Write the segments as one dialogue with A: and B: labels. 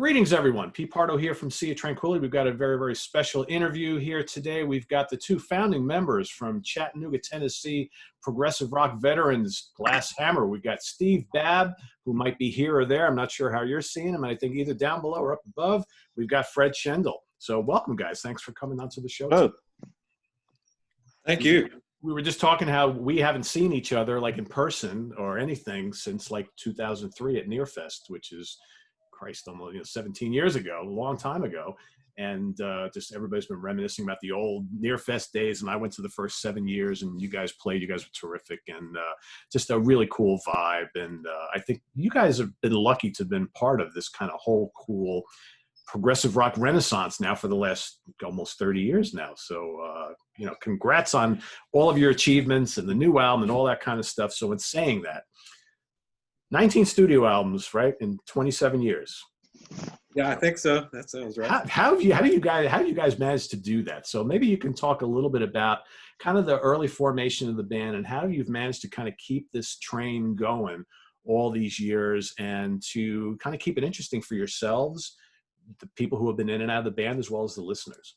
A: Greetings, everyone. Pete Pardo here from Sea of Tranquility. We've got a very, very special interview here today. We've got the two founding members from Chattanooga, Tennessee, progressive rock veterans, Glasshammer. We've got Steve Babb, who might be here or there. I'm not sure how you're seeing him. I think either down below or up above. We've got Fred Schendel. So welcome, guys. Thanks for coming onto the show.
B: Oh, thank you.
A: We were just talking how we haven't seen each other like in person or anything since like 2003 at Nearfest, which is Christ, almost 17 years ago, a long time ago. And just everybody's been reminiscing about the old Nearfest days. And I went to the first 7 years and you guys played. You guys were terrific and just a really cool vibe. And I think you guys have been lucky to have been part of this kind of whole cool progressive rock renaissance now for the last almost 30 years now. So, congrats on all of your achievements and the new album and all that kind of stuff. So in saying that, 19 studio albums, right, in 27 years.
B: Yeah, I think so. That sounds right.
A: How do you guys manage to do that? So maybe you can talk a little bit about kind of the early formation of the band and how you've managed to kind of keep this train going all these years and to kind of keep it interesting for yourselves, the people who have been in and out of the band, as well as the listeners.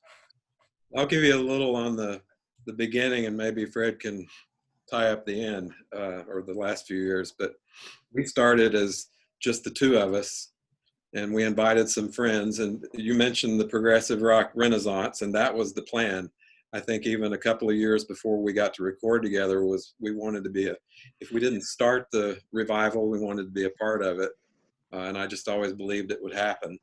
B: I'll give you a little on the beginning, and maybe Fred can tie up the end or the last few years. But we started as just the two of us, and we invited some friends. And you mentioned the progressive rock renaissance, and that was the plan. I think even a couple of years before we got to record together was we wanted to be if we didn't start the revival, we wanted to be a part of it. And I just always believed it would happen.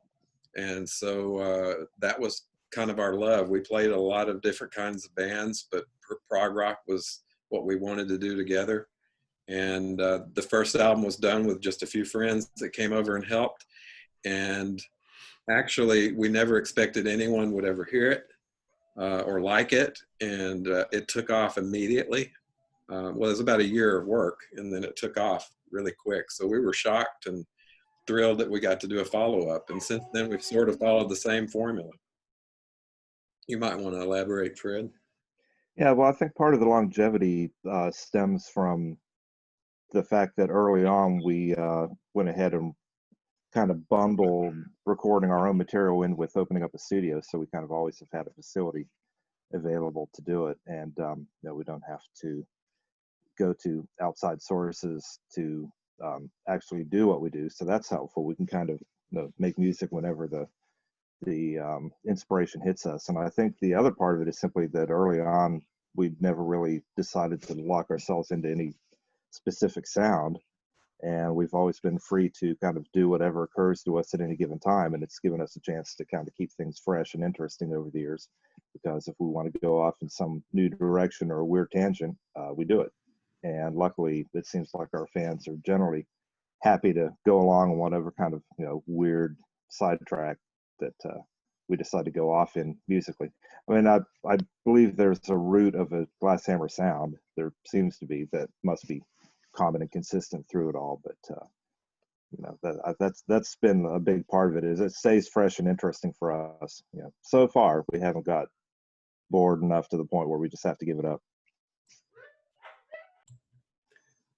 B: And so that was kind of our love. We played a lot of different kinds of bands, but prog rock was what we wanted to do together. And the first album was done with just a few friends that came over and helped. And actually, we never expected anyone would ever hear it or like it. And it took off immediately. Well, it was about a year of work, and then it took off really quick. So we were shocked and thrilled that we got to do a follow-up. And since then, we've sort of followed the same formula. You might want to elaborate, Fred.
C: Yeah, well, I think part of the longevity stems from the fact that early on we went ahead and kind of bundled recording our own material in with opening up a studio. So we kind of always have had a facility available to do it. And we don't have to go to outside sources to actually do what we do. So that's helpful. We can kind of make music whenever the inspiration hits us. And I think the other part of it is simply that early on, we never really decided to lock ourselves into any specific sound. And we've always been free to kind of do whatever occurs to us at any given time. And it's given us a chance to kind of keep things fresh and interesting over the years. Because if we want to go off in some new direction or a weird tangent, we do it. And luckily, it seems like our fans are generally happy to go along on whatever kind of weird sidetrack that we decide to go off in musically. I mean, I believe there's a root of a Glasshammer sound. There seems to be that must be common and consistent through it all. But that's been a big part of it. Is it stays fresh and interesting for us. So far we haven't got bored enough to the point where we just have to give it up.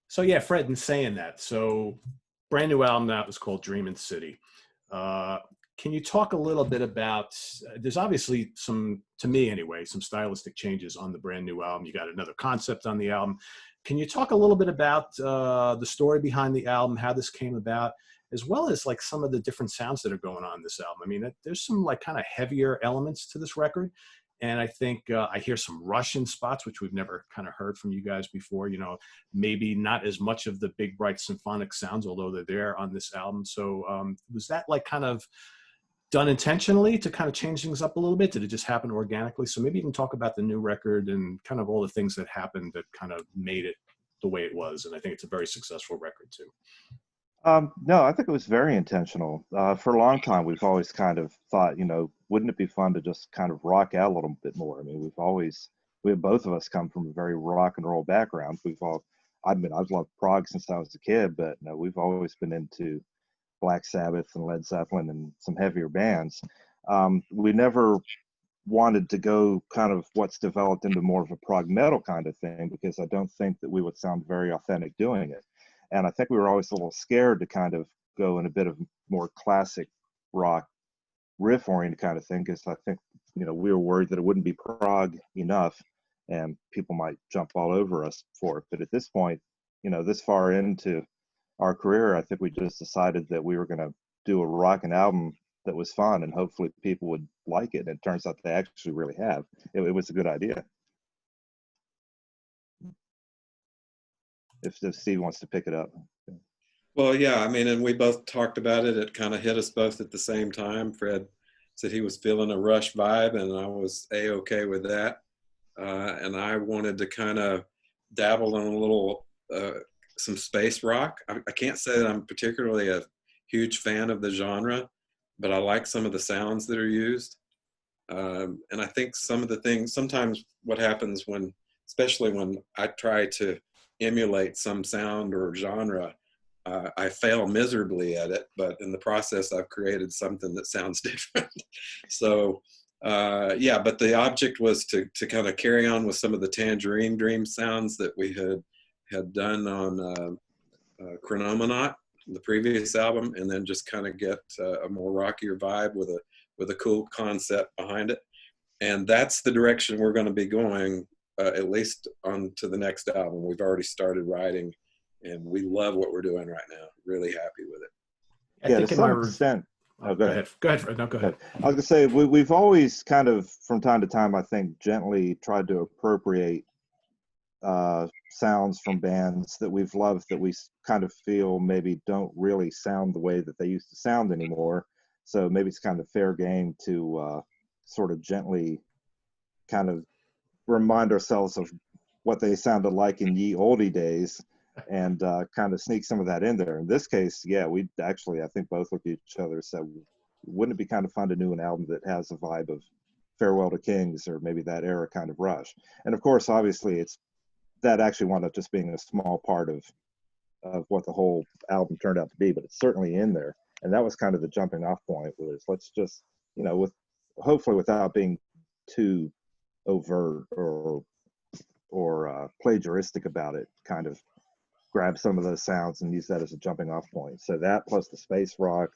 A: So yeah, Fred, in saying that, so brand new album that was called Dreamin' City. Can you talk a little bit about, there's obviously some, to me anyway, some stylistic changes on the brand new album. You got another concept on the album. Can you talk a little bit about the story behind the album, how this came about, as well as like some of the different sounds that are going on in this album? I mean, there's some like kind of heavier elements to this record. And I think I hear some Russian spots, which we've never kind of heard from you guys before, maybe not as much of the big, bright symphonic sounds, although they're there on this album. So was that like kind of done intentionally to kind of change things up a little bit? Did it just happen organically? So maybe you can talk about the new record and kind of all the things that happened that kind of made it the way it was. And I think it's a very successful record too.
C: No, I think it was very intentional. For a long time, we've always kind of thought, wouldn't it be fun to just kind of rock out a little bit more? I mean, both of us come from a very rock and roll background. I've loved prog since I was a kid, but we've always been into Black Sabbath and Led Zeppelin and some heavier bands. We never wanted to go kind of what's developed into more of a prog metal kind of thing, because I don't think that we would sound very authentic doing it. And I think we were always a little scared to kind of go in a bit of more classic rock riff oriented kind of thing, because I think, you know, we were worried that it wouldn't be prog enough and people might jump all over us for it. But at this point, you know, this far into our career, I think we just decided that we were going to do a rockin' album that was fun and hopefully people would like it. And it turns out they actually really have. It was a good idea. If Steve wants to pick it up.
B: Well, yeah, I mean, and we both talked about it. It kind of hit us both at the same time. Fred said he was feeling a Rush vibe, and I was A-okay with that. And I wanted to kind of dabble in a little, some space rock. I can't say that I'm particularly a huge fan of the genre, but I like some of the sounds that are used. And I think some of the things, sometimes what happens when, especially when I try to emulate some sound or genre, I fail miserably at it, but in the process, I've created something that sounds different. So, yeah, but the object was to kind of carry on with some of the Tangerine Dream sounds that we had done on Chronomonaut, the previous album, and then just kind of get a more rockier vibe with a cool concept behind it. And that's the direction we're going to be going, at least on to the next album. We've already started writing, and we love what we're doing right now. Really happy with it.
C: Yeah, to some extent.
A: Oh, go ahead. Go ahead, Fred. No, go ahead.
C: I was going to say, we've always kind of, from time to time, I think, gently tried to appropriate sounds from bands that we've loved that we kind of feel maybe don't really sound the way that they used to sound anymore. So maybe it's kind of fair game to sort of gently kind of remind ourselves of what they sounded like in ye olde days and kind of sneak some of that in there. In this case, yeah, we actually, I think, both looked at each other and said, wouldn't it be kind of fun to do an album that has a vibe of Farewell to Kings or maybe that era kind of Rush? And of course, obviously, it's that actually wound up just being a small part of what the whole album turned out to be, but it's certainly in there. And that was kind of the jumping off point, was let's just, you know, with hopefully without being too overt or plagiaristic about it, kind of grab some of those sounds and use that as a jumping off point. So that plus the space rock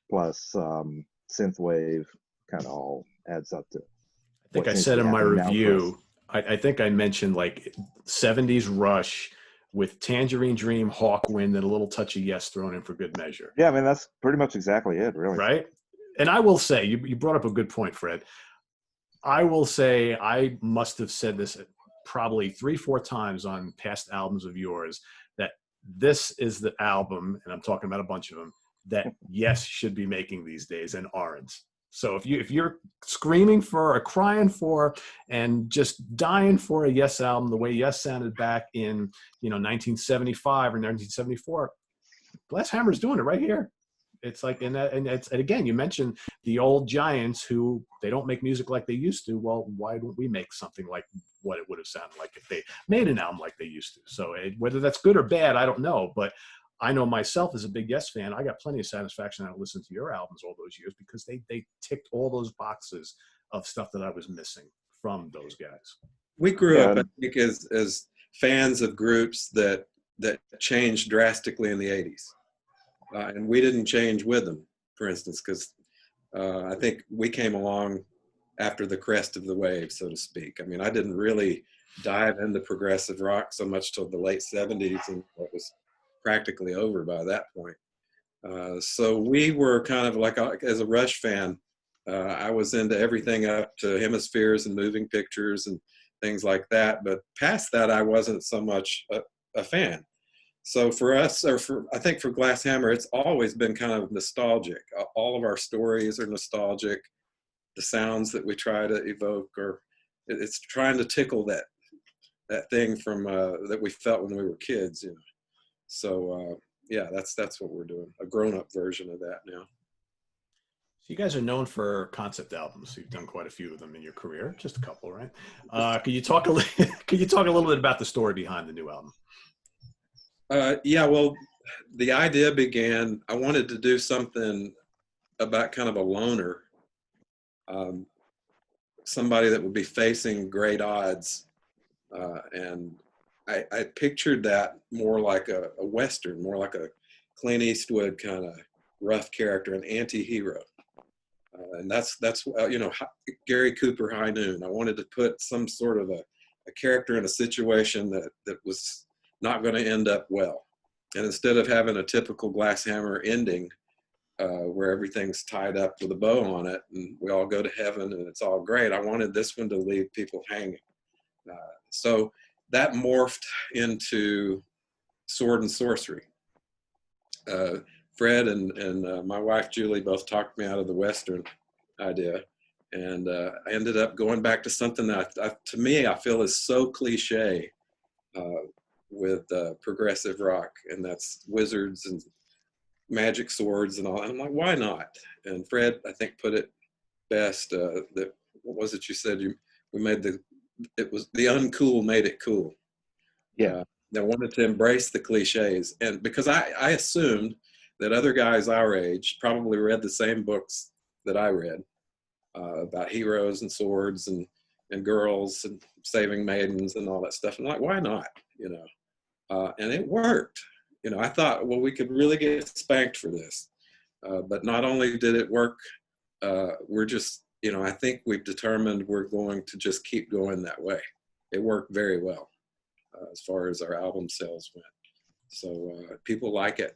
C: plus synthwave kind of all adds up to.
A: I think I said in my review, I think I mentioned like 70s Rush with Tangerine Dream, Hawkwind, and a little touch of Yes thrown in for good measure.
C: Yeah, I mean, that's pretty much exactly it, really.
A: Right? And I will say, you brought up a good point, Fred. I will say I must have said this probably 3-4 times on past albums of yours, that this is the album, and I'm talking about a bunch of them, that Yes should be making these days and aren't. So if you're screaming for or crying for and just dying for a Yes album the way Yes sounded back in 1975 or 1974, Glasshammer's doing it right here. It's like, and again, you mentioned the old giants who they don't make music like they used to. Well, why don't we make something like what it would have sounded like if they made an album like they used to? So whether that's good or bad, I don't know. But I know myself as a big Yes fan, I got plenty of satisfaction out of listening to your albums all those years because they ticked all those boxes of stuff that I was missing from those guys.
B: We grew up, I think, as fans of groups that changed drastically in the 80s. And we didn't change with them, for instance, because I think we came along after the crest of the wave, so to speak. I mean, I didn't really dive into progressive rock so much till the late 70s, and it was practically over by that point. So we were kind of like, as a Rush fan, I was into everything up to Hemispheres and Moving Pictures and things like that. But past that, I wasn't so much a fan. So for us, I think for Glasshammer, it's always been kind of nostalgic. All of our stories are nostalgic. The sounds that we try to evoke, or it's trying to tickle that thing from that we felt when we were kids, So yeah, that's what we're doing. A grown-up version of that now.
A: So you guys are known for concept albums. You've done quite a few of them in your career, just a couple, right? Could you talk a little bit about the story behind the new album?
B: Yeah, well, the idea began, I wanted to do something about kind of a loner, somebody that would be facing great odds. And I pictured that more like a Western, more like a Clint Eastwood kind of rough character, an anti-hero. And that's Gary Cooper High Noon. I wanted to put some sort of a character in a situation that was not going to end up well. And instead of having a typical glasshammer ending where everything's tied up with a bow on it and we all go to heaven and it's all great, I wanted this one to leave people hanging. So that morphed into Sword and Sorcery. Fred and my wife Julie both talked me out of the Western idea, and I ended up going back to something that to me I feel is so cliche with progressive rock, and that's wizards and magic swords and all. And I'm like, why not? And Fred, I think, put it best. That what was it you said? It was the uncool made it cool.
C: Yeah.
B: They wanted to embrace the cliches, and because I assumed that other guys our age probably read the same books that I read about heroes and swords and girls and saving maidens and all that stuff. And like, why not? And it worked. I thought, well, we could really get spanked for this. But not only did it work, we're just, I think we've determined we're going to just keep going that way. It worked very well as far as our album sales went. So people like it.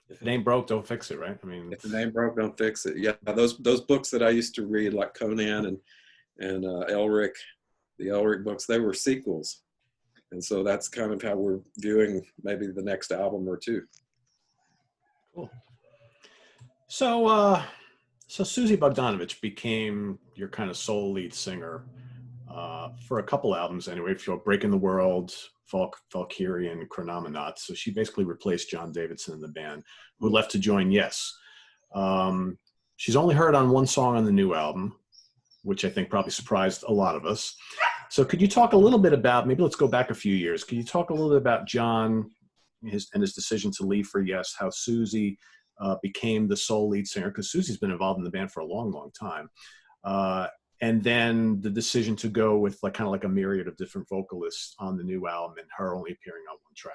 A: If it ain't broke, don't fix it, right? I mean,
B: if it ain't broke, don't fix it. Yeah, those books that I used to read, like Conan and Elric, the Elric books, they were sequels, and so that's kind of how we're viewing maybe the next album or two.
A: Cool. So, so Susie Bogdanovich became your kind of sole lead singer for a couple albums, anyway. If you're Breaking the World, Valkyrian, Chronomenaut. So she basically replaced John Davidson in the band, who left to join Yes. She's only heard on one song on the new album, which I think probably surprised a lot of us. So could you talk a little bit about, maybe let's go back a few years. Could you talk a little bit about John and his decision to leave for Yes, how Susie became the sole lead singer, because Susie's been involved in the band for a long, long time. And then the decision to go with kind of like a myriad of different vocalists on the new album and her only appearing on one track.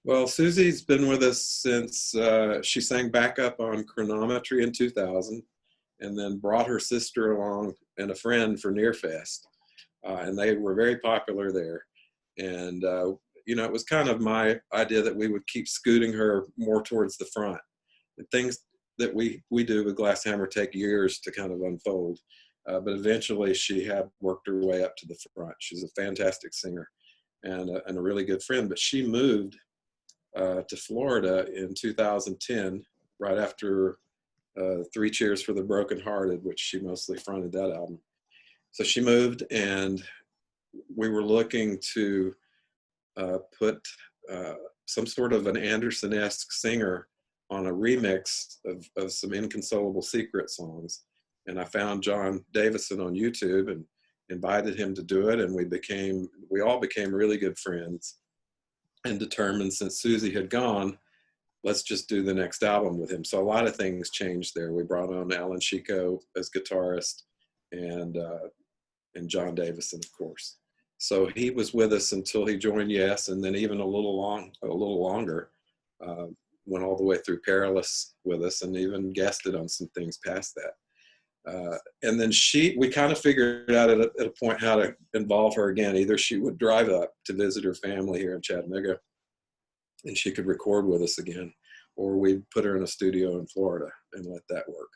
B: Well, Susie's been with us since she sang backup on Chronometry in 2000, and then brought her sister along and a friend for Nearfest. And they were very popular there. And, it was kind of my idea that we would keep scooting her more towards the front. The things that we do with Glasshammer take years to kind of unfold. But eventually she had worked her way up to the front. She's a fantastic singer and a really good friend. But she moved to Florida in 2010, right after 3 Cheers for the Brokenhearted, which she mostly fronted that album. So she moved, and we were looking to put some sort of an Anderson-esque singer on a remix of some Inconsolable Secret songs. And I found John Davison on YouTube and invited him to do it. And we all became really good friends and determined, since Susie had gone, let's just do the next album with him. So a lot of things changed there. We brought on Alan Chico as guitarist and John Davison, of course. So he was with us until he joined Yes, and then even a little longer, went all the way through Perilous with us, and even guested on some things past that. And then we kind of figured out at a point how to involve her again. Either she would drive up to visit her family here in Chattanooga, and she could record with us again, or we'd put her in a studio in Florida and let that work.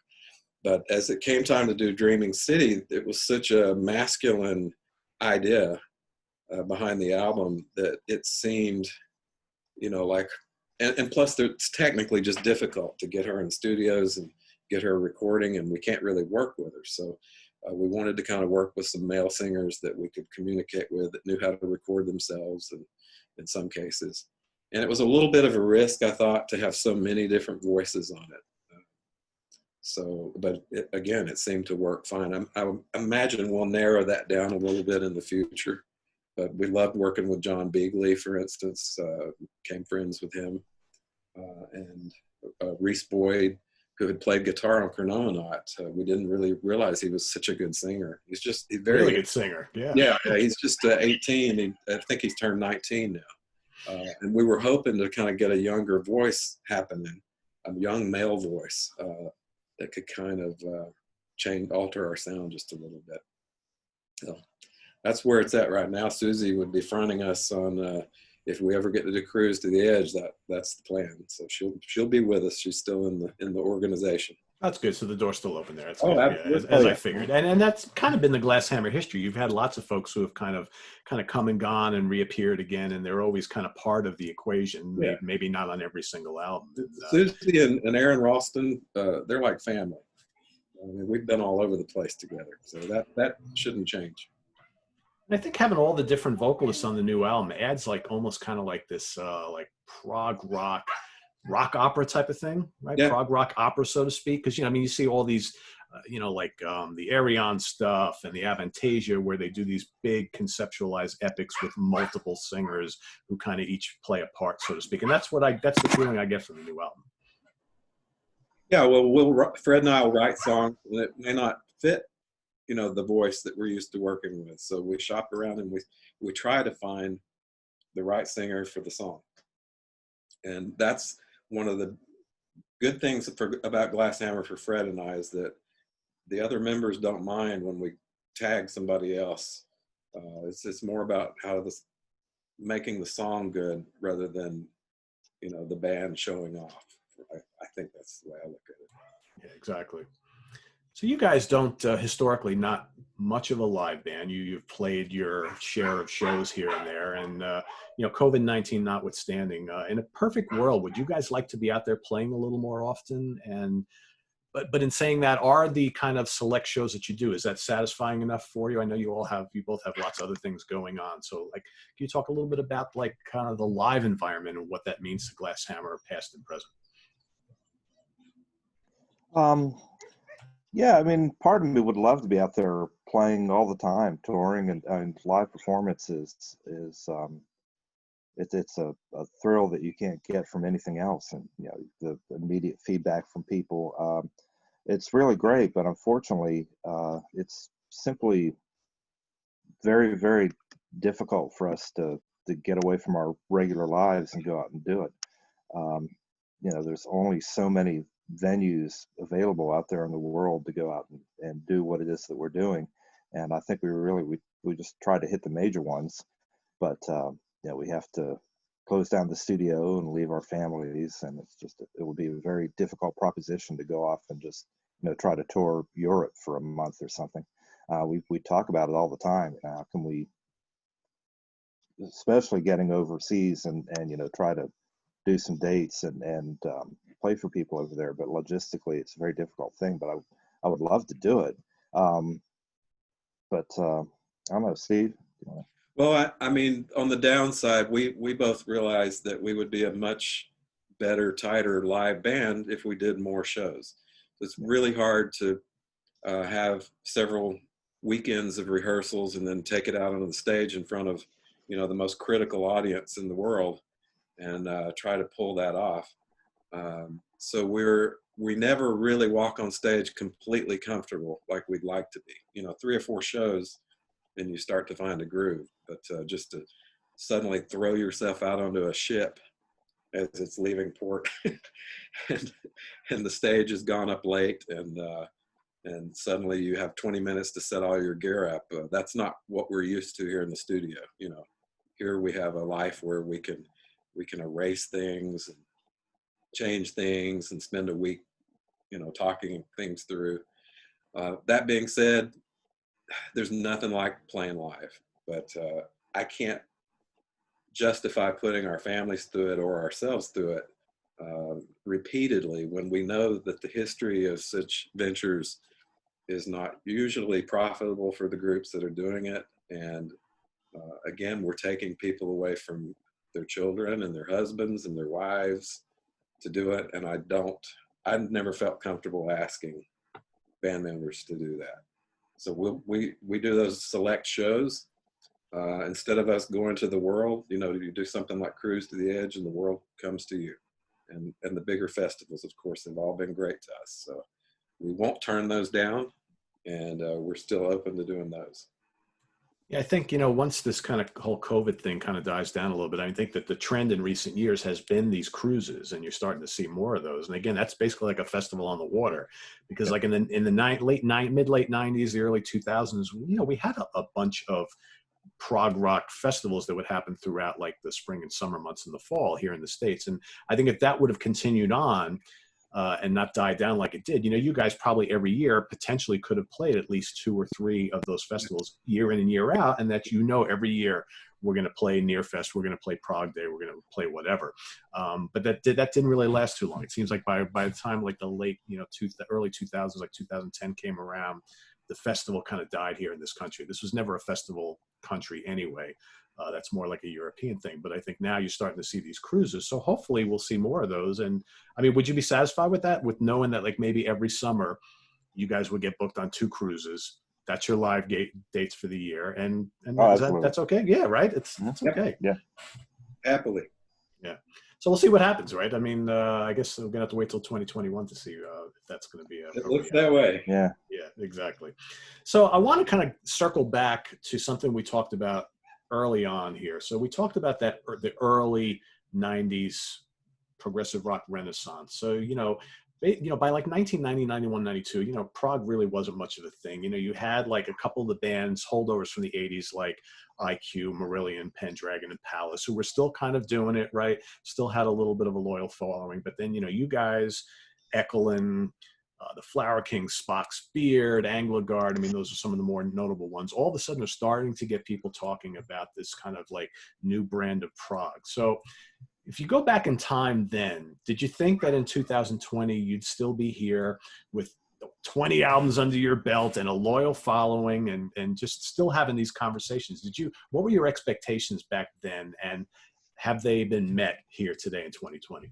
B: But as it came time to do Dreaming City, it was such a masculine idea behind the album that it seemed, like, and plus it's technically just difficult to get her in studios and get her recording, and we can't really work with her. So we wanted to kind of work with some male singers that we could communicate with, that knew how to record themselves, and in some cases. And it was a little bit of a risk, I thought, to have so many different voices on it. But it seemed to work fine. I imagine we'll narrow that down a little bit in the future. But we loved working with John Beagley, for instance, became friends with him. And Reese Boyd, who had played guitar on Chronomenaut. We didn't really realize he was such a good singer. He's very
A: really good singer. Yeah.
B: Yeah, he's just 18. I think he's turned 19 now. And we were hoping to kind of get a younger voice happening, a young male voice that could kind of alter our sound just a little bit. So that's where it's at right now. Susie would be fronting us on if we ever get to cruise to the edge. That's the plan. So she'll be with us. She's still in the organization.
A: That's good. So the door's still open there. That's
B: Oh,
A: good. Yeah,
B: absolutely.
A: as I figured, and that's kind of been the glasshammer history. You've had lots of folks who have kind of come and gone and reappeared again, and they're always kind of part of the equation.
B: Yeah.
A: Maybe not on every single album.
B: Susie and Aaron Ralston, they're like family. I mean, we've been all over the place together, so that shouldn't change.
A: I think having all the different vocalists on the new album adds like almost kind of like this like prog rock opera type of thing, right?
B: Yeah.
A: Prog rock opera, so to speak. Because, I mean, you see all these, like the Arion stuff and the Avantasia, where they do these big conceptualized epics with multiple singers who kind of each play a part, so to speak. And that's the feeling I get from the new album.
B: Yeah, well, Fred and I will write songs that may not fit, the voice that we're used to working with. So we shop around and we try to find the right singer for the song. And that's one of the good things about Glasshammer for Fred and I, is that the other members don't mind when we tag somebody else. It's more about making the song good rather than, the band showing off. I think that's the way I look at it.
A: Yeah, exactly. So you guys don't historically not much of a live band. You've played your share of shows here and there, and COVID-19 notwithstanding, in a perfect world, would you guys like to be out there playing a little more often? And but in saying that, are the kind of select shows that you do, is that satisfying enough for you? I know you both have lots of other things going on. So like, can you talk a little bit about like kind of the live environment and what that means to Glasshammer, past and present?
C: Yeah, I mean, part of me would love to be out there playing all the time, touring, and live performances is it's a thrill that you can't get from anything else, and the immediate feedback from people, it's really great. But unfortunately, it's simply very, very difficult for us to get away from our regular lives and go out and do it. There's only so many venues available out there in the world to go out and do what it is that we're doing. And I think we just try to hit the major ones, but we have to close down the studio and leave our families, and it would be a very difficult proposition to go off and just try to tour Europe for a month or something. We talk about it all the time. How can we, especially getting overseas, and try to do some dates and play for people over there, but logistically it's a very difficult thing. But I would love to do it. But I don't know, Steve.
B: Well, I mean, on the downside, we both realized that we would be a much better, tighter live band if we did more shows. It's really hard to have several weekends of rehearsals and then take it out on the stage in front of the most critical audience in the world, and try to pull that off. So we never really walk on stage completely comfortable like we'd like to be. 3 or 4 shows and you start to find a groove. But just to suddenly throw yourself out onto a ship as it's leaving port and the stage has gone up late, and suddenly you have 20 minutes to set all your gear up. That's not what we're used to here in the studio. Here we have a life where we can erase things and change things and spend a week, talking things through. That being said, there's nothing like playing live, but I can't justify putting our families through it or ourselves through it repeatedly when we know that the history of such ventures is not usually profitable for the groups that are doing it. And again, we're taking people away from their children and their husbands and their wives to do it. And I've never felt comfortable asking band members to do that. So we do those select shows. Instead of us going to the world, you do something like Cruise to the Edge and the world comes to you. And the bigger festivals, of course, have all been great to us. So we won't turn those down, and we're still open to doing those.
A: Yeah, I think, once this kind of whole COVID thing kind of dies down a little bit, I think that the trend in recent years has been these cruises, and you're starting to see more of those. And again, that's basically like a festival on the water, because
B: Yep.
A: like in the mid late '90s, the early 2000s, we had a bunch of prog rock festivals that would happen throughout like the spring and summer months and the fall here in the States. And I think if that would have continued on, and not die down like it did. You guys probably every year potentially could have played at least 2 or 3 of those festivals year in and year out, and that every year we're going to play Near Fest, we're going to play Prague Day, we're going to play whatever. But that didn't really last too long. It seems like by the time like the late the early 2000s, like 2010 came around, the festival kind of died here in this country. This was never a festival country anyway. That's more like a European thing. But I think now you're starting to see these cruises. So hopefully we'll see more of those. And I mean, would you be satisfied with that? With knowing that like maybe every summer you guys would get booked on 2 cruises? That's your live dates for the year. And
C: Oh, absolutely.
A: that's okay. Yeah, right. That's
C: Yep.
A: okay.
C: Yeah.
B: Happily.
A: Yeah. So we'll see what happens, right? I mean, I guess we're gonna have to wait till 2021 to see if that's going to be
B: It looks that way.
C: Yeah.
A: Yeah, exactly. So I want to kind of circle back to something we talked about early on here. So we talked about the early '90s progressive rock renaissance. So by like 1990, 91, 92, prog really wasn't much of a thing. You had like a couple of the bands holdovers from the '80s, like IQ, Marillion, Pendragon, and Palace, who were still kind of doing it, right? Still had a little bit of a loyal following. But then, you guys, Ekelin, the Flower King, Spock's Beard, Anglo-Guard. I mean, those are some of the more notable ones. All of a sudden, are starting to get people talking about this kind of like new brand of prog. So if you go back in time then, did you think that in 2020 you'd still be here with 20 albums under your belt and a loyal following and just still having these conversations? What were your expectations back then, and have they been met here today in 2020?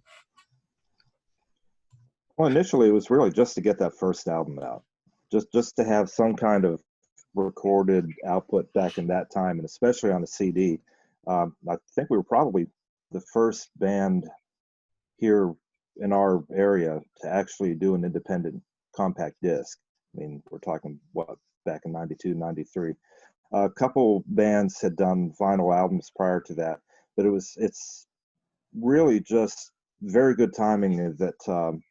C: Well, initially it was really just to get that first album out, just to have some kind of recorded output back in that time, and especially on a CD. I think we were probably the first band here in our area to actually do an independent compact disc. I mean, we're talking back in '92, '93. A couple bands had done vinyl albums prior to that, but it's really just very good timing that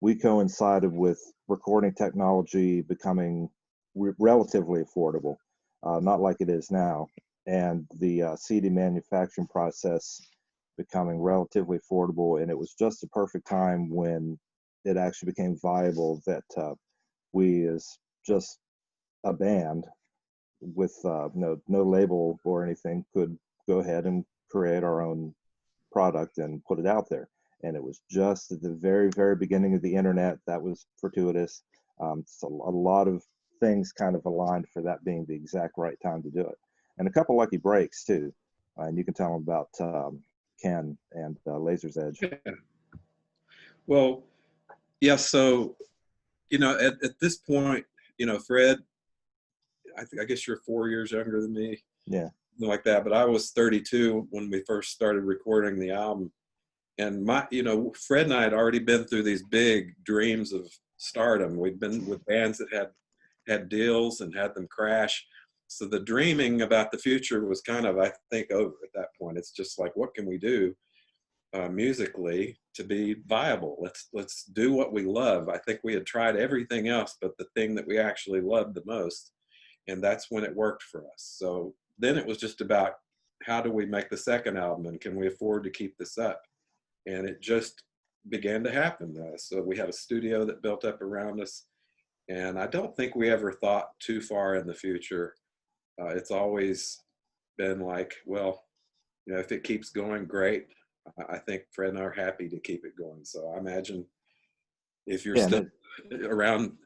C: we coincided with recording technology becoming relatively affordable, not like it is now, and the CD manufacturing process becoming relatively affordable. And it was just the perfect time when it actually became viable that we, as just a band with no label or anything, could go ahead and create our own product and put it out there. And it was just at the very, very beginning of the internet. That was fortuitous. So a lot of things kind of aligned for that being the exact right time to do it. And a couple lucky breaks too. And you can tell them about Ken and Laser's Edge.
B: Well, yeah. So, at this point, Fred, I guess you're 4 years younger than me.
C: Yeah.
B: Something like that. But I was 32 when we first started recording the album. And Fred and I had already been through these big dreams of stardom. We'd been with bands that had deals and had them crash. So the dreaming about the future was kind of, I think, over at that point. It's just like, what can we do musically to be viable? Let's do what we love. I think we had tried everything else, but the thing that we actually loved the most, and that's when it worked for us. So then it was just about, how do we make the second album, and can we afford to keep this up? And it just began to happen. So we had a studio that built up around us, and I don't think we ever thought too far in the future. It's always been like, well, if it keeps going, great. I think Fred and I are happy to keep it going. So I imagine if you're still around,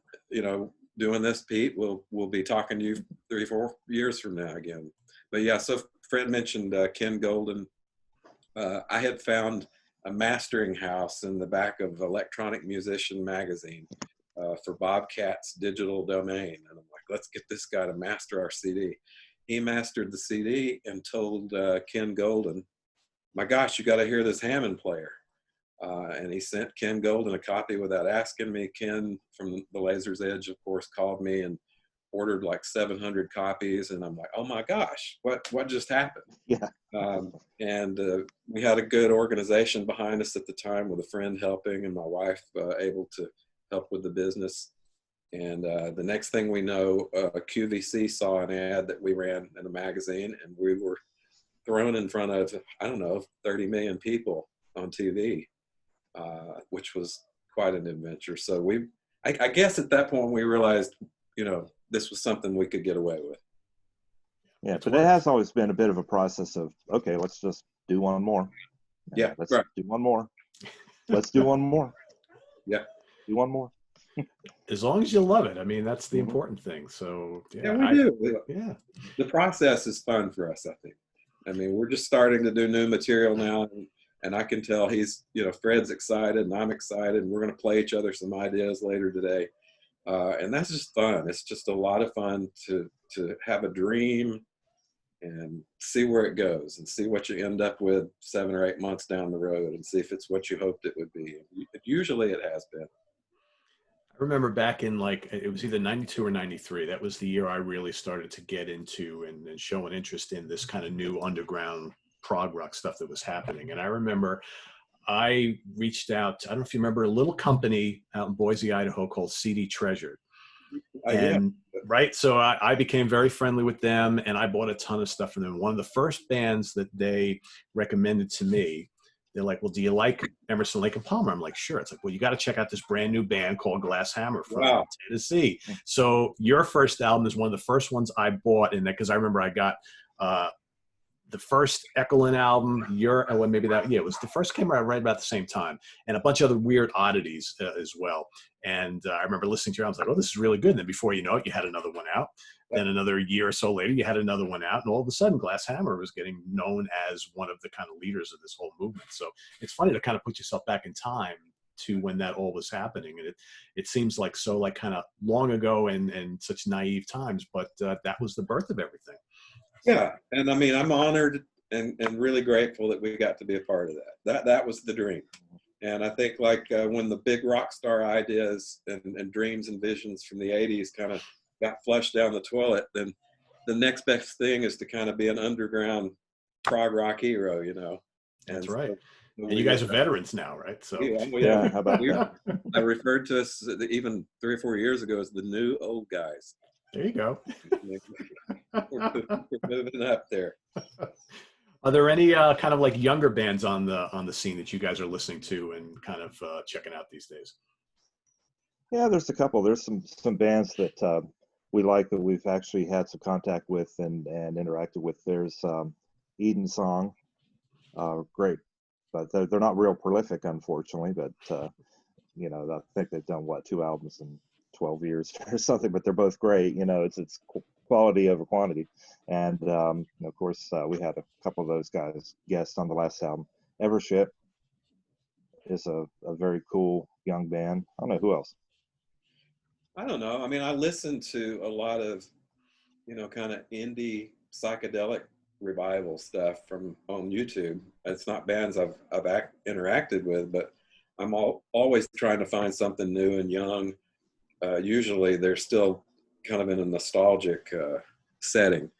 B: doing this, Pete, we'll be talking to you 3 or 4 years from now again. But yeah, so Fred mentioned Ken Golden. I had found a mastering house in the back of Electronic Musician magazine for Bobcat's digital domain. And I'm like, let's get this guy to master our CD. He mastered the CD and told Ken Golden, my gosh, you got to hear this Hammond player. And he sent Ken Golden a copy without asking me. Ken from the Laser's Edge, of course, called me and ordered like 700 copies, and I'm like, oh my gosh, what just happened?
C: Yeah.
B: And we had a good organization behind us at the time, with a friend helping and my wife able to help with the business. And the next thing we know, QVC saw an ad that we ran in a magazine, and we were thrown in front of, I don't know, 30 million people on TV, which was quite an adventure. So I guess at that point we realized, this was something we could get away with.
C: Yeah, but it has always been a bit of a process of, okay, let's just do one more.
B: Yeah,
C: let's
B: right.
C: do one more. Let's do one more.
B: Yeah,
C: do one more.
A: As long as you love it. I mean, that's the important thing. So
B: yeah, we do.
A: Yeah.
B: The process is fun for us, I think. I mean, we're just starting to do new material now, and I can tell he's, Fred's excited and I'm excited, and we're going to play each other some ideas later today. And that's just fun. It's just a lot of fun to have a dream and see where it goes, and see what you end up with 7 or 8 months down the road, and see if it's what you hoped it would be. Usually it has been.
A: I remember back in it was either 92 or 93. That was the year I really started to get into and show an interest in this kind of new underground prog rock stuff that was happening. And I remember I reached out, I don't know if you remember, a little company out in Boise, Idaho called CD Treasure. And right. So I became very friendly with them, and I bought a ton of stuff from them. One of the first bands that they recommended to me, they're like, well, do you like Emerson, Lake and Palmer? I'm like, sure. It's like, well, you got to check out this brand new band called Glasshammer from Tennessee. So your first album is one of the first ones I bought in that, because I remember I got the first Echelon album, it was the first came out right about the same time, and a bunch of other weird oddities as well. And I remember listening to it, I was like, oh, this is really good. And then before you know it, you had another one out. Then another year or so later, you had another one out, and all of a sudden Glasshammer was getting known as one of the kind of leaders of this whole movement. So it's funny to kind of put yourself back in time to when that all was happening. And it seems like kind of long ago and such naive times, but that was the birth of everything.
B: Yeah, and I mean, I'm honored and really grateful that we got to be a part of that. That was the dream. And I think when the big rock star ideas and dreams and visions from the 80s kind of got flushed down the toilet, then the next best thing is to kind of be an underground prog rock hero,
A: That's right. And you guys are veterans now, right? So
C: yeah, how about that?
B: I referred to us even 3 or 4 years ago as the new old guys.
A: There you go.
B: We're moving up there.
A: Are there any kind of younger bands on the scene that you guys are listening to and kind of checking out these days?
C: Yeah, there's a couple. There's some bands that we like that we've actually had some contact with and interacted with. There's Eden Song, great, but they're not real prolific, unfortunately. But I think they've done 2 albums in 12 years or something. But they're both great. It's quality over quantity. And of course, we had a couple of those guys guests on the last album. Evership is a very cool young band. I don't know who else.
B: I don't know. I mean, I listen to a lot of, kind of indie psychedelic revival stuff on YouTube. It's not bands I've interacted with, but I'm always trying to find something new and young. Usually they're still kind of in a nostalgic setting.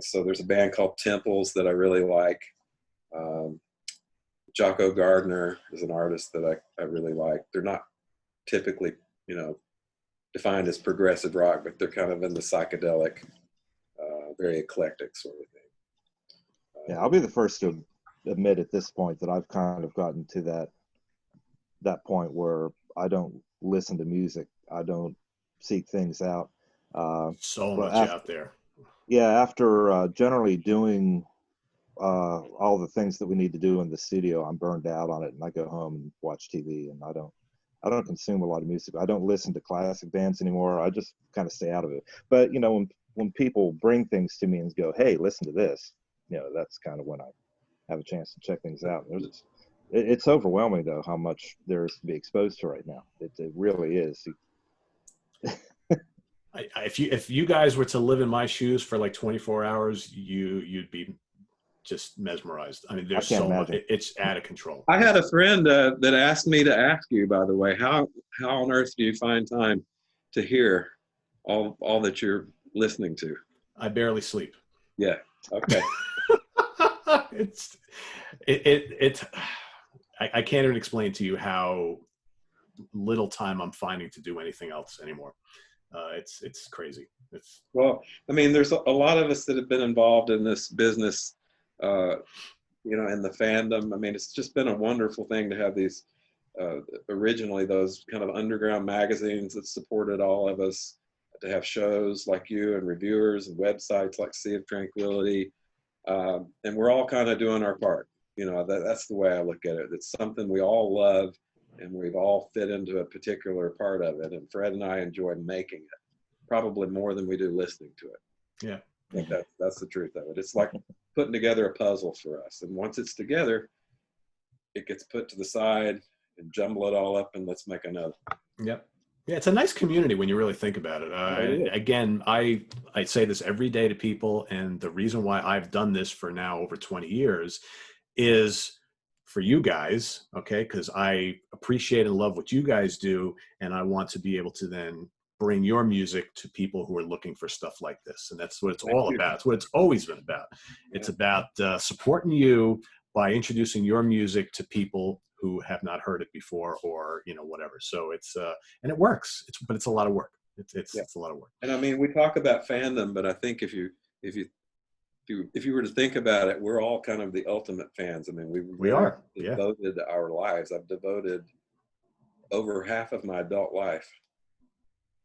B: So there's a band called Temples that I really like. Jocko Gardner is an artist that I really like. They're not typically, defined as progressive rock, but they're kind of in the psychedelic, very eclectic sort of thing.
C: Yeah, I'll be the first to admit at this point that I've kind of gotten to that point where I don't listen to music. I don't seek things out.
A: So much out there.
C: Yeah, after generally doing all the things that we need to do in the studio, I'm burned out on it, and I go home and watch TV, and I don't consume a lot of music. I don't listen to classic bands anymore. I just kind of stay out of it. But when people bring things to me and go, "Hey, listen to this," that's kind of when I have a chance to check things out. It's overwhelming though how much there is to be exposed to right now. It really is.
A: If you guys were to live in my shoes for 24 hours, you'd be just mesmerized. I mean, there's so much. It's out of control.
B: I had a friend that asked me to ask you, by the way, how on earth do you find time to hear all that you're listening to?
A: I barely sleep.
B: Yeah. Okay.
A: it's it I can't even explain to you how little time I'm finding to do anything else anymore. It's crazy. It's
B: Well, I mean, there's a lot of us that have been involved in this business, in the fandom. I mean, it's just been a wonderful thing to have these, originally those kind of underground magazines that supported all of us, to have shows like you and reviewers and websites like Sea of Tranquility. And we're all kind of doing our part. That's the way I look at it. It's something we all love, and we've all fit into a particular part of it. And Fred and I enjoy making it, probably more than we do listening to it.
A: Yeah.
B: I think that's the truth of it. It's like putting together a puzzle for us. And once it's together, it gets put to the side and jumble it all up and let's make another.
A: Yep. Yeah, it's a nice community when you really think about it. Again, I say this every day to people, and the reason why I've done this for now over 20 years is for you guys, okay? Because I appreciate and love what you guys do, and I want to be able to then bring your music to people who are looking for stuff like this. And that's what it's all about. It's what it's always been about. It's about supporting you by introducing your music to people who have not heard it before, or whatever. So it's and it works. But it's a lot of work. It's a lot of work.
B: And I mean, we talk about fandom, but I think if you were to think about it, we're all kind of the ultimate fans. I mean,
A: we are
B: devoted our lives. I've devoted over half of my adult life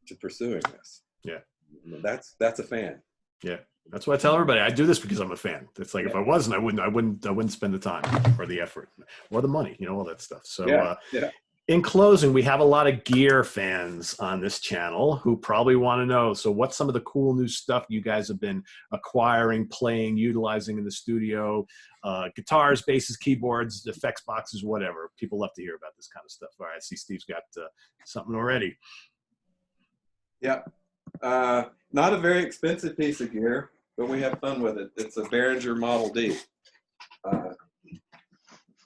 B: to pursuing this.
A: Yeah,
B: I mean, that's a fan.
A: Yeah, that's what I tell everybody. I do this because I'm a fan. It's like if I wasn't, I wouldn't spend the time or the effort or the money, all that stuff. So in closing, we have a lot of gear fans on this channel who probably want to know, so what's some of the cool new stuff you guys have been acquiring, playing, utilizing in the studio? Guitars, basses, keyboards, effects boxes, whatever. People love to hear about this kind of stuff. All right, I see Steve's got something already.
B: Yeah. Not a very expensive piece of gear, but we have fun with it. It's a Behringer Model D, kind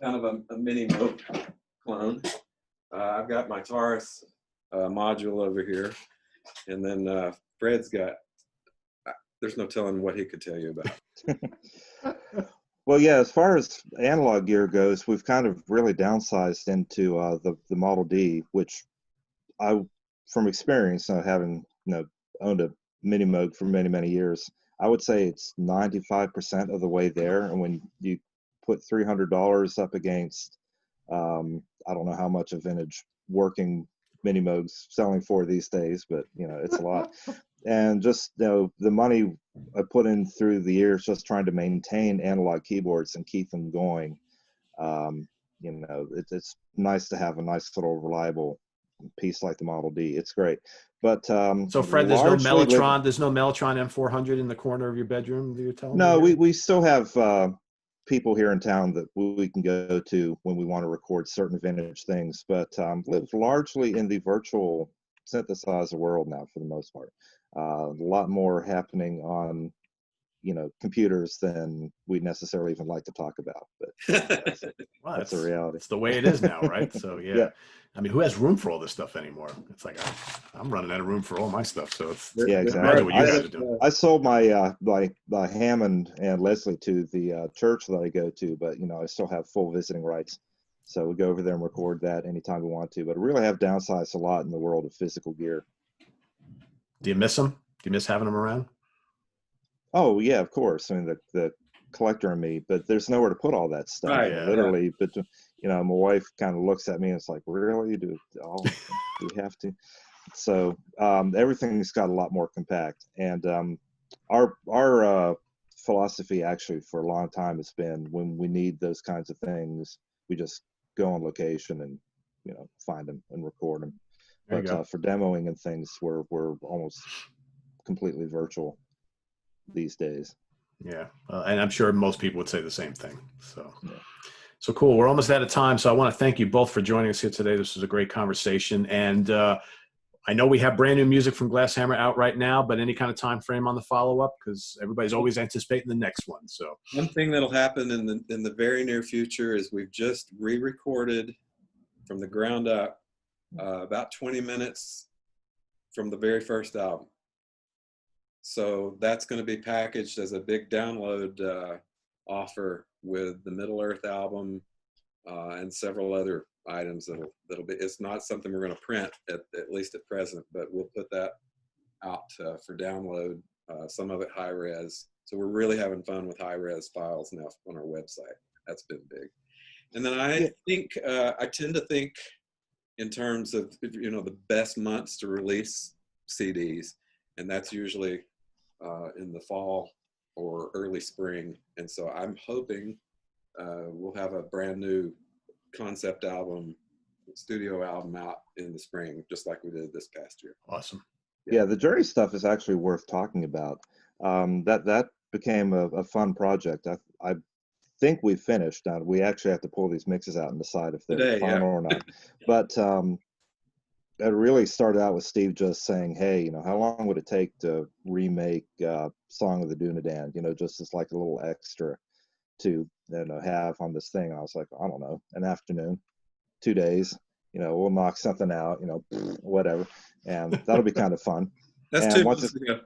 B: of a mini Moog clone. I've got my Taurus module over here, and then Fred's got, there's no telling what he could tell you about.
C: Well, yeah, as far as analog gear goes, we've kind of really downsized into the Model D, which from experience, having owned a mini Moog for many, many years, I would say it's 95% of the way there. And when you put $300 up against, I don't know how much a vintage working mini Moog's selling for these days, but it's a lot. And just the money I put in through the years just trying to maintain analog keyboards and keep them going. It's nice to have a nice little reliable piece like the Model D. It's great. But
A: so Fred, there's no Mellotron. There's no Mellotron M400 in the corner of your bedroom. You're telling me?
C: No, we still have people here in town that we can go to when we want to record certain vintage things. But live largely in the virtual synthesizer world now, for the most part. A lot more happening on computers than we necessarily even like to talk about. But that's a reality.
A: It's the way it is now, right? So yeah. I mean, who has room for all this stuff anymore? It's like I'm running out of room for all my stuff. So it's
C: exactly.
A: What you guys are doing.
C: I sold my my Hammond and Leslie to the church that I go to, but I still have full visiting rights. So we go over there and record that anytime we want to. But we really have downsized a lot in the world of physical gear.
A: Do you miss them? Do you miss having them around?
C: Oh yeah, of course. I mean, the collector in me, but there's nowhere to put all that stuff.
B: Right,
C: literally. But my wife kind of looks at me and it's like, really? Do we have to? So everything's got a lot more compact. And our philosophy actually for a long time has been, when we need those kinds of things, we just go on location and find them and record them. But for demoing and things, we're almost completely virtual these days.
A: Yeah, and I'm sure most people would say the same thing. So cool. We're almost out of time. So I want to thank you both for joining us here today. This was a great conversation. And I know we have brand new music from Glasshammer out right now, but any kind of time frame on the follow-up? Because everybody's always anticipating the next one. So
B: one thing that'll happen in the very near future is we've just re-recorded from the ground up about 20 minutes from the very first album. So that's going to be packaged as a big download offer with the Middle Earth album and several other items that'll be. It's not something we're going to print at least at present, but we'll put that out for download. Some of it high res. So we're really having fun with high res files now on our website. That's been big. And then I think I tend to think in terms of the best months to release CDs, and that's usually in the fall or early spring. And so I'm hoping we'll have a brand new concept album, studio album out in the spring, just like we did this past year.
A: Awesome.
C: Yeah, the Journey stuff is actually worth talking about. That became a fun project. I think we finished. Now we actually have to pull these mixes out and decide if they're
B: Today,
C: final or not. But it really started out with Steve just saying, "Hey, how long would it take to remake Song of the Dunedain? Just as like a little extra to have on this thing." I was like, I don't know, an afternoon, 2 days. We'll knock something out. Whatever, and that'll be kind of fun.
B: That's
C: and
B: 2
C: once
B: months ago.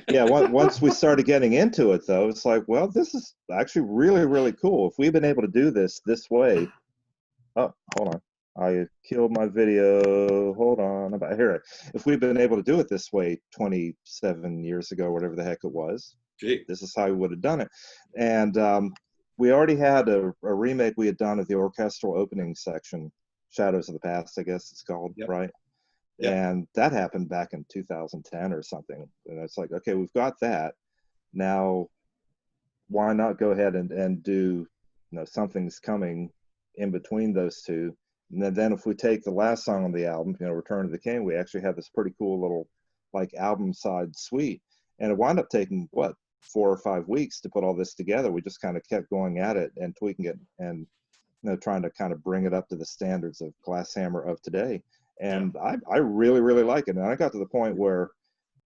C: yeah, once we started getting into it, though, it's like, well, this is actually really, really cool. If we've been able to do this way, oh, hold on, I killed my video. Hold on, about here. If we've been able to do it this way 27 years ago, whatever the heck it was,
B: Gee.
C: this is how we would have done it. And we already had a remake we had done of the orchestral opening section, Shadows of the Past, I guess it's called, right? Yep. And that happened back in 2010 or something. And it's like, okay, we've got that. Now, why not go ahead and do, Something's Coming in between those two. And then if we take the last song on the album, Return of the King, we actually have this pretty cool little like album side suite. And it wound up taking, 4 or 5 weeks to put all this together. We just kind of kept going at it and tweaking it and, trying to kind of bring it up to the standards of Glasshammer of today. And I really, really like it. And I got to the point where